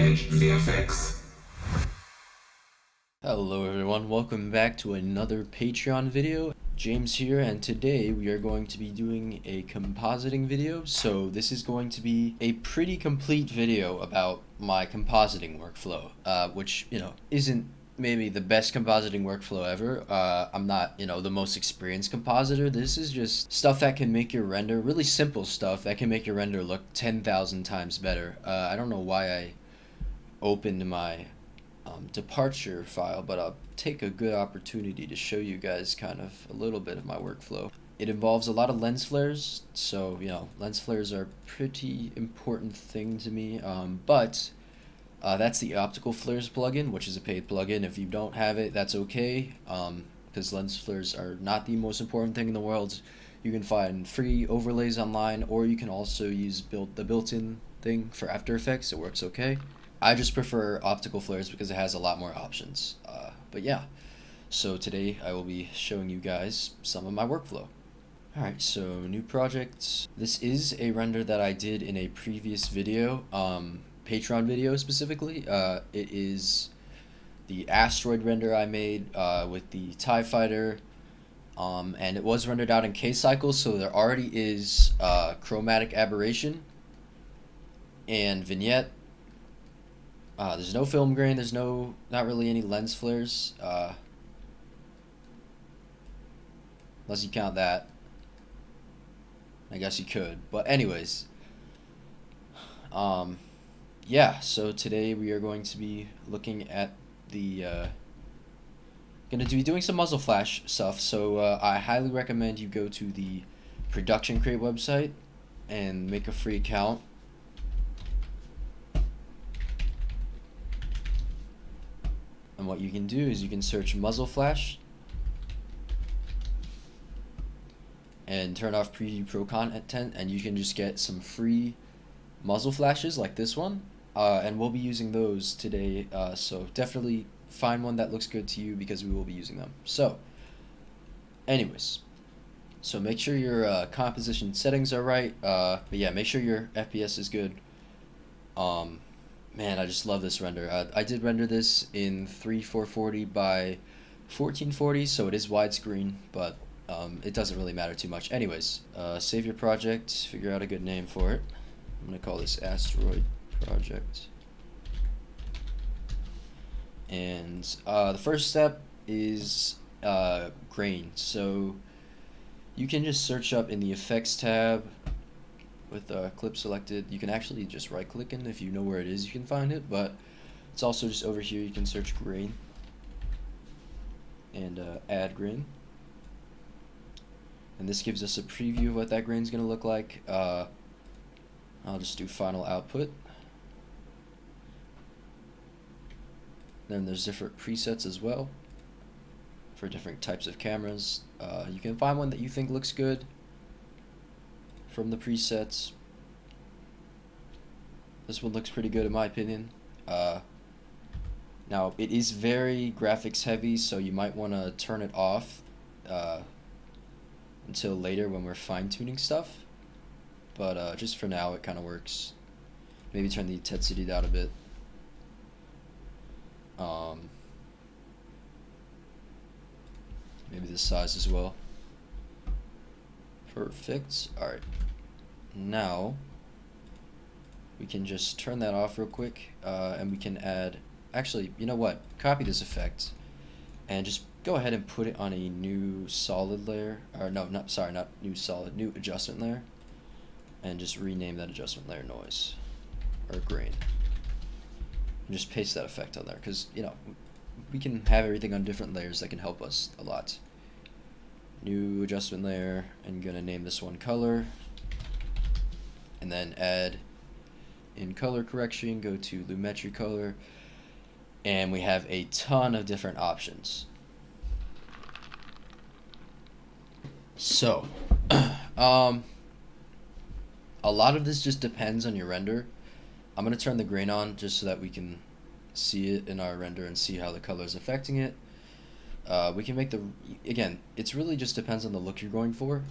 VFX. Hello everyone, welcome back to another Patreon video. James here, and today we are going to be doing a compositing video. So this is going to be a pretty complete video about my compositing workflow, which, isn't maybe the best compositing workflow ever. I'm not, the most experienced compositor. This is just stuff that can make your render, really simple stuff that can make your render look 10,000 times better. I don't know why I opened my departure file, but I'll take a good opportunity to show you guys kind of a little bit of my workflow. It involves a lot of lens flares, so lens flares are a pretty important thing to me, but that's the optical flares plugin, which is a paid plugin. If you don't have it, that's okay, because lens flares are not the most important thing in the world. You can find free overlays online, or you can also use the built-in thing for After Effects. It works okay. I just prefer optical flares because it has a lot more options. But yeah, so today I will be showing you guys some of my workflow. Alright, so new project. This is a render that I did in a previous video, Patreon video specifically. It is the asteroid render I made with the TIE Fighter, and it was rendered out in K-cycles, so there already is chromatic aberration and vignette. There's no film grain, there's not really any lens flares, unless you count that. I guess you could, but anyways, yeah, so today we are going to be looking at gonna be doing some muzzle flash stuff, so I highly recommend you go to the Production Crate website and make a free account. And what you can do is you can search muzzle flash and turn off preview pro content, and you can just get some free muzzle flashes like this one, and we'll be using those today, so definitely find one that looks good to you because we will be using them. So anyways, so make sure your composition settings are right, but yeah, make sure your FPS is good. Man, I just love this render. I did render this in 3440 by 1440, so it is widescreen, but it doesn't really matter too much. Anyways, save your project, figure out a good name for it. I'm going to call this Asteroid Project. And the first step is grain. So you can just search up in the Effects tab with clip selected. You can actually just right click, and if you know where it is you can find it, but it's also just over here. You can search grain and add grain, and this gives us a preview of what that grain is going to look like. I'll just do final output. Then there's different presets as well for different types of cameras. You can find one that you think looks good from the presets. This one looks pretty good in my opinion. Now it is very graphics heavy, so you might want to turn it off until later when we're fine-tuning stuff, but just for now it kind of works. Maybe turn the intensity down a bit. Maybe the size as well. Perfect. Alright, now we can just turn that off real quick, and we can add, actually, you know what, copy this effect and just go ahead and put it on a new solid layer, or no, not new solid, new adjustment layer, and just rename that adjustment layer noise or grain, and just paste that effect on there, because we can have everything on different layers that can help us a lot. New adjustment layer, and gonna name this one color, and then add in color correction, go to lumetri color, and we have a ton of different options. So a lot of this just depends on your render. I'm gonna turn the grain on just so that we can see it in our render and see how the color is affecting it. We can make again, it's really just depends on the look you're going for.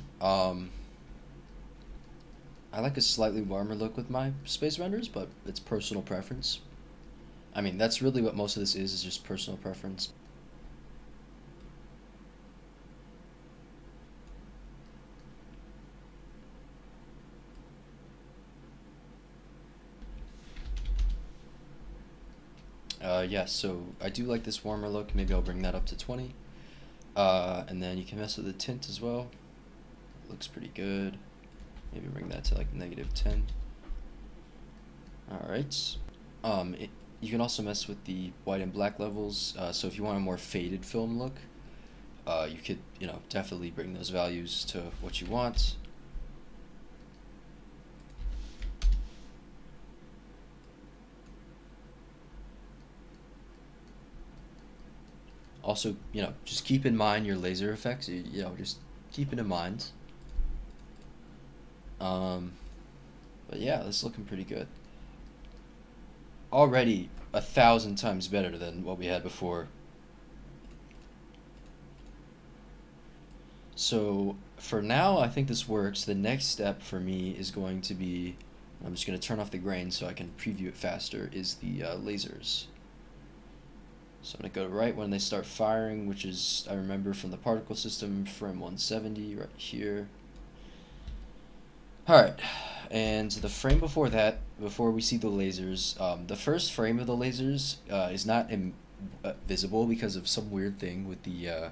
I like a slightly warmer look with my space renders, but it's personal preference. I mean, that's really what most of this is just personal preference. Yeah, so I do like this warmer look. Maybe I'll bring that up to 20. And then you can mess with the tint as well. Looks pretty good. Maybe bring that to like -10. Alright. You can also mess with the white and black levels. So if you want a more faded film look, you could, definitely bring those values to what you want. Also, just keep in mind your laser effects. Just keep it in mind. But yeah, this is looking pretty good. Already 1,000 times better than what we had before. So for now, I think this works. The next step for me is going to be, I'm just going to turn off the grain so I can preview it faster, is the lasers. So I'm going to go right when they start firing, which is, I remember from the particle system, frame 170 right here. Alright, and the frame before that, before we see the lasers, the first frame of the lasers is not visible because of some weird thing with the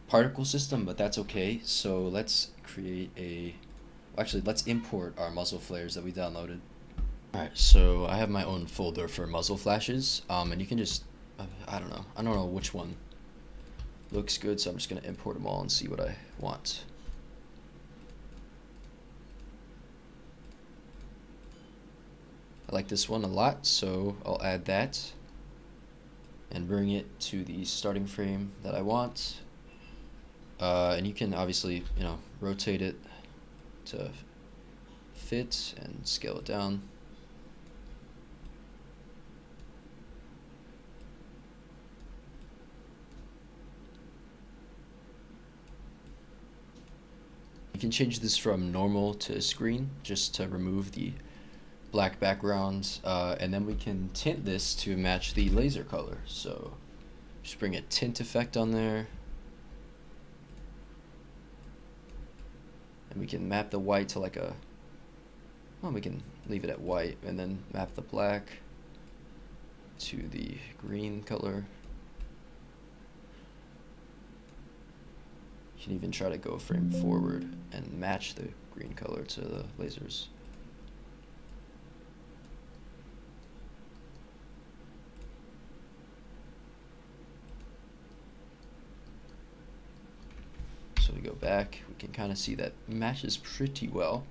particle system, but that's okay. So let's create actually, let's import our muzzle flares that we downloaded. Alright, so I have my own folder for muzzle flashes, and you can just, I don't know which one looks good, so I'm just going to import them all and see what I want. I like this one a lot, so I'll add that and bring it to the starting frame that I want. And you can obviously, rotate it to fit and scale it down. You can change this from normal to screen just to remove the black background, and then we can tint this to match the laser color. So just bring a tint effect on there. And we can map the white to like we can leave it at white and then map the black to the green color. You can even try to go a frame forward and match the green color to the lasers. So we go back, we can kind of see that matches pretty well.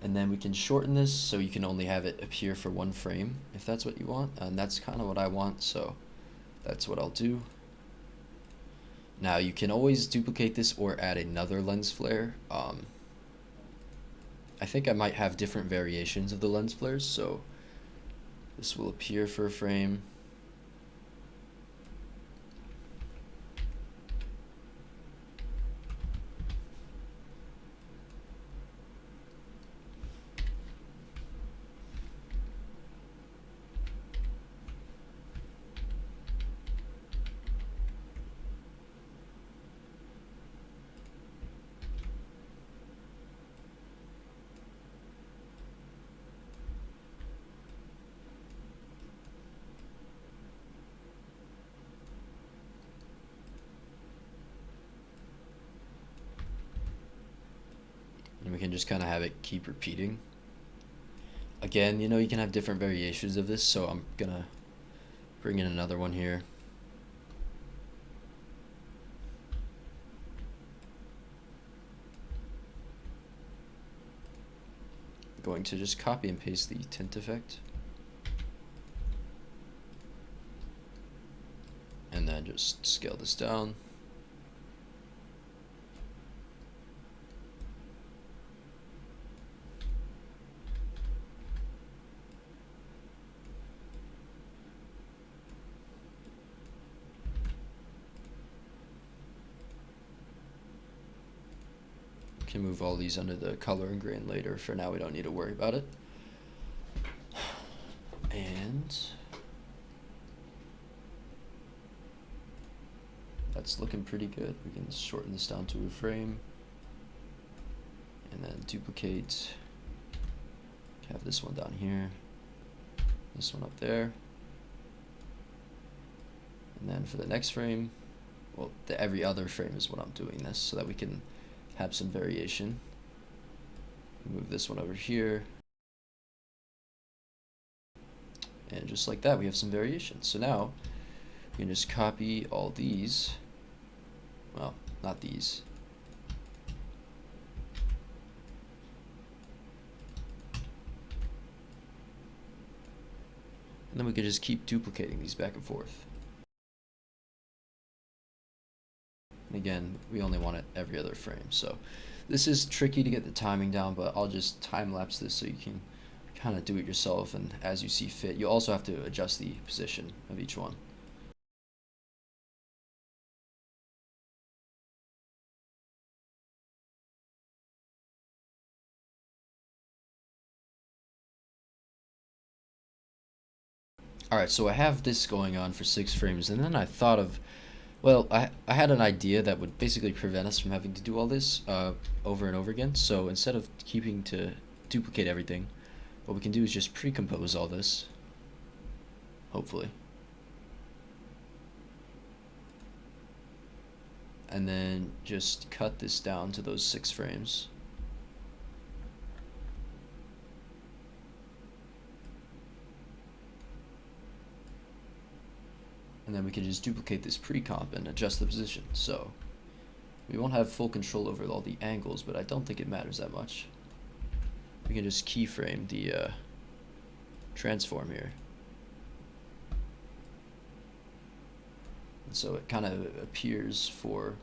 And then we can shorten this so you can only have it appear for one frame if that's what you want. And that's kind of what I want, so that's what I'll do. Now you can always duplicate this or add another lens flare. I think I might have different variations of the lens flares, so this will appear for a frame. And we can just kind of have it keep repeating. Again, you can have different variations of this, so I'm gonna bring in another one here. I'm going to just copy and paste the tint effect. And then just scale this down. Can move all these under the color and grain later. For now, we don't need to worry about it. And it's looking pretty good. We can shorten this down to a frame and then duplicate, have this one down here, this one up there, and then for the next frame, well, every other frame is what I'm doing this so that we can have some variation. Move this one over here, and just like that we have some variation. So now we can just copy all these, well, not these, and then we can just keep duplicating these back and forth. And again, we only want it every other frame. So this is tricky to get the timing down, but I'll just time lapse this so you can kind of do it yourself and as you see fit. You also have to adjust the position of each one. Alright, so I have this going on for 6 frames, and then I thought of, well, I had an idea that would basically prevent us from having to do all this over and over again. So instead of keeping to duplicate everything, what we can do is just pre-compose all this, hopefully. And then just cut this down to those 6 frames. And then we can just duplicate this pre-comp and adjust the position. So we won't have full control over all the angles, but I don't think it matters that much. We can just keyframe the transform here. And so it kind of appears for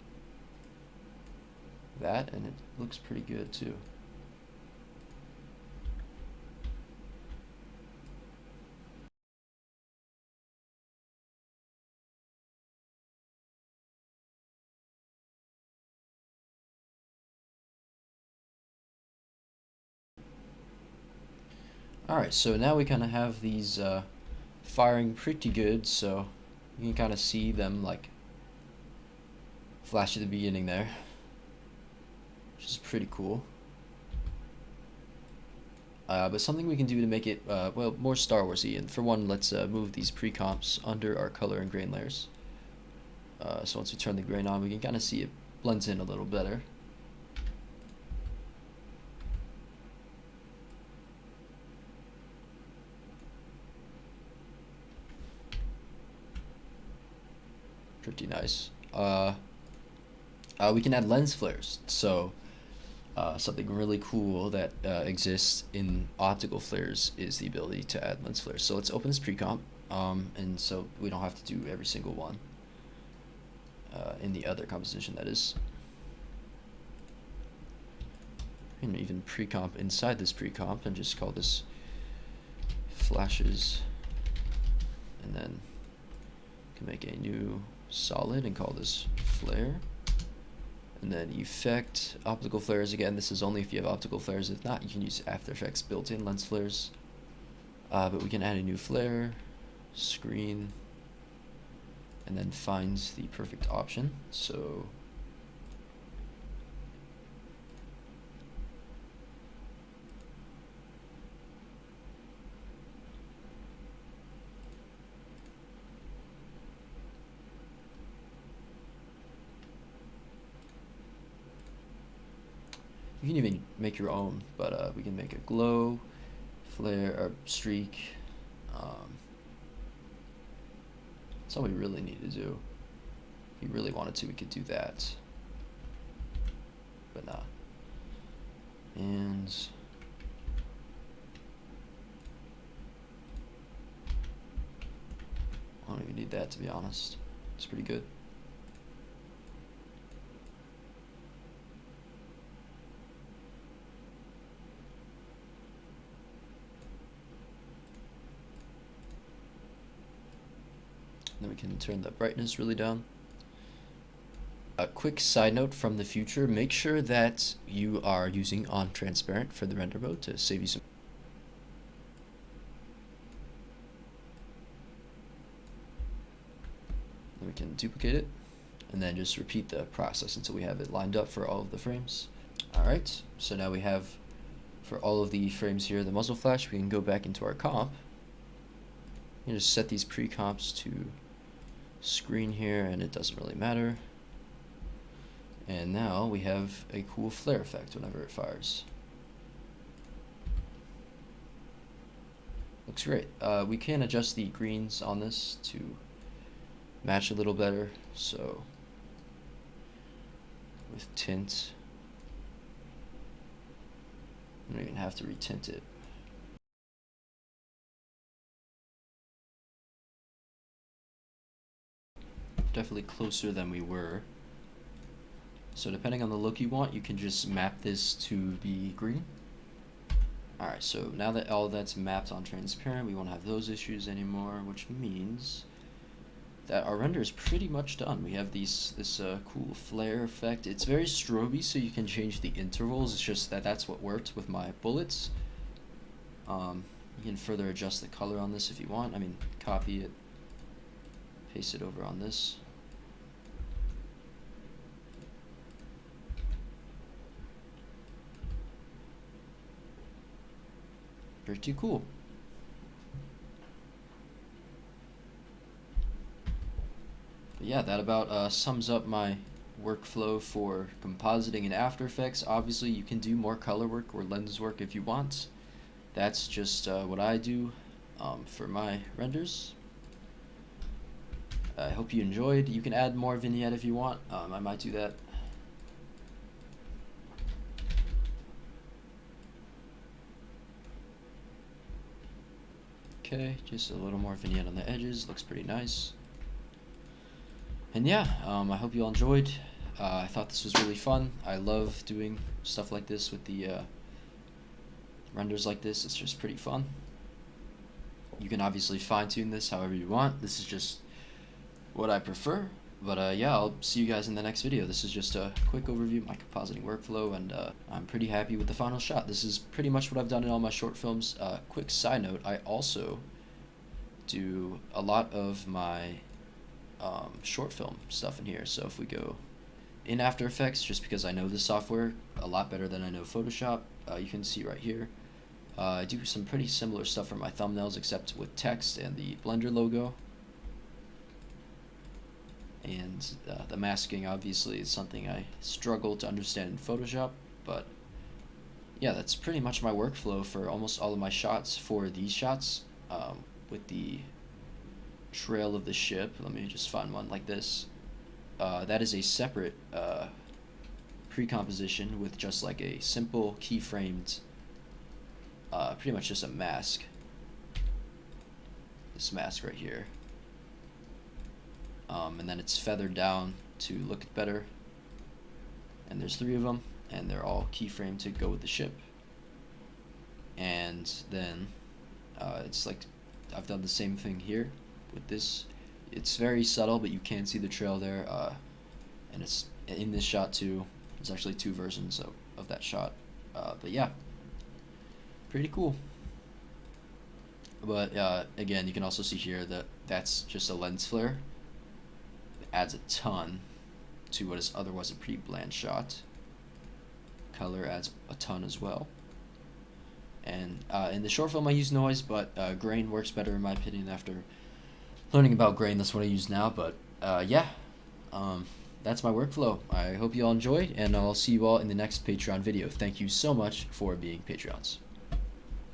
that, and it looks pretty good too. Alright, so now we kind of have these firing pretty good, so you can kind of see them like flash at the beginning there, which is pretty cool. But something we can do to make it, well, more Star Warsy, and for one, let's move these pre-comps under our color and grain layers. So once we turn the grain on, we can kind of see it blends in a little better. Pretty nice. We can add lens flares. So something really cool that exists in optical flares is the ability to add lens flares. So let's open this pre-comp, and so we don't have to do every single one in the other composition, that is. And even pre-comp inside this pre-comp and just call this flashes, and then can make a new solid and call this flare. And then effect optical flares. Again, this is only if you have optical flares. If not, you can use After Effects built-in lens flares. But we can add a new flare, screen, and then find the perfect option. So you can even make your own, but we can make a glow, flare, or streak. That's all we really need to do. If we really wanted to, we could do that. But nah. And I don't even need that, to be honest. It's pretty good. Then we can turn the brightness really down. A quick side note from the future, make sure that you are using on transparent for the render mode to save you some. Then we can duplicate it and then just repeat the process until we have it lined up for all of the frames. Alright, so now we have, for all of the frames here, the muzzle flash. We can go back into our comp and just set these pre-comps to screen here, and it doesn't really matter. And now we have a cool flare effect whenever it fires. Looks great. We can adjust the greens on this to match a little better. So with tint, we don't even have to retint it. Definitely closer than we were. So depending on the look you want, you can just map this to be green. Alright, so now that all that's mapped on transparent, we won't have those issues anymore, which means that our render is pretty much done. We have this cool flare effect. It's very stroby, so you can change the intervals. It's just that that's what worked with my bullets. You can further adjust the color on this if you want. I mean, copy it, paste it over on this. Pretty cool. But yeah, that about sums up my workflow for compositing in After Effects. Obviously, you can do more color work or lens work if you want. That's just what I do for my renders. I hope you enjoyed. You can add more vignette if you want. I might do that. Okay, just a little more vignette on the edges. Looks pretty nice. And yeah, I hope you all enjoyed. I thought this was really fun. I love doing stuff like this with the renders like this. It's just pretty fun. You can obviously fine-tune this however you want. This is just what I prefer. But yeah, I'll see you guys in the next video. This is just a quick overview of my compositing workflow, and I'm pretty happy with the final shot. This is pretty much what I've done in all my short films. Quick side note, I also do a lot of my short film stuff in here. So if we go in After Effects, just because I know this software a lot better than I know Photoshop, you can see right here, I do some pretty similar stuff for my thumbnails, except with text and the Blender logo. And the masking obviously is something I struggle to understand in Photoshop, but yeah, that's pretty much my workflow for almost all of my shots. For these shots, with the trail of the ship, let me just find one like this. That is a separate pre-composition with just like a simple keyframed, pretty much just a mask. This mask right here. And then it's feathered down to look better, and there's 3 of them, and they're all keyframed to go with the ship. And then it's like I've done the same thing here with this. It's very subtle, but you can see the trail there, and it's in this shot too. There's actually 2 versions of that shot, but yeah, pretty cool. But again, you can also see here that that's just a lens flare. Adds a ton to what is otherwise a pretty bland shot. Color adds a ton as well. And in the short film I use noise, but grain works better in my opinion. After learning about grain, that's what I use now. But yeah, that's my workflow. I hope you all enjoyed, and I'll see you all in the next Patreon video. Thank you so much for being Patreons.